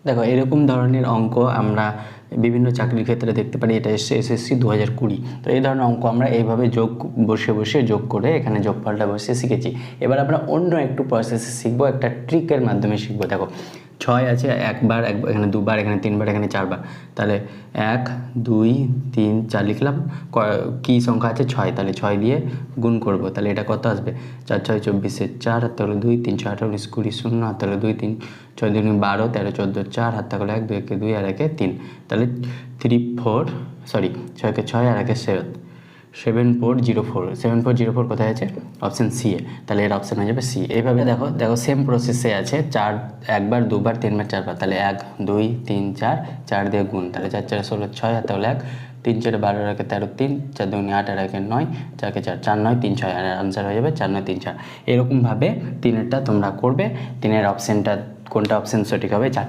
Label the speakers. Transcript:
Speaker 1: দেখো এরকম ধরনের অঙ্ক আমরা বিভিন্ন চাকরির ক্ষেত্রে দেখতে পারি। এটা এসছে এসএসসি 2020। তো এই ধরনের অঙ্ক আমরা এইভাবে বসে বসে যোগ করে এখানে যোগফলটা বসে শিখেছি। এবার আমরা অন্য একটু প্রসেসে শিখবো, একটা ট্রিকের মাধ্যমে শিখবো। দেখো 6 আছে একবার, এখানে দুবার, এখানে তিনবার, এখানে চারবার। তাহলে 1 2 3 4 লিখলাম। কী সংখ্যা আছে? 6। তাহলে 6 দিয়ে গুণ করব। তাহলে এটা কত আসবে? 4 6 24 4 হাত তাহলে 2 3 6 18 19 20 0 হাত তাহলে 2 3 6 2 12 13 14 4 হাত তাহলে 1 2 2 আর 1 3। তাহলে 3 4 সরি 6 কে 6 আর 1 7 7404। 7404 কোথায় আছে? অপশান সি এ। তাহলে এর অপশান হয়ে যাবে সি। এইভাবে দেখো সেম প্রসেসে আছে। 4 একবার, দুবার, তিনবার, চারবার। তাহলে 1 2 3 4 4 দিয়ে গুণ। তাহলে 4 4 16 6 আর তাহলে 1 3 4 12 আর 1 13 3 4 2 8 আর 1 9 4 কে 4 4 9 3 6 আর আনসার হয়ে যাবে 4 9 3 4। এরকমভাবে তিনেরটা তোমরা করবে। তিনের অপশানটা কোনটা অপশান সঠিক হবে? 4টা।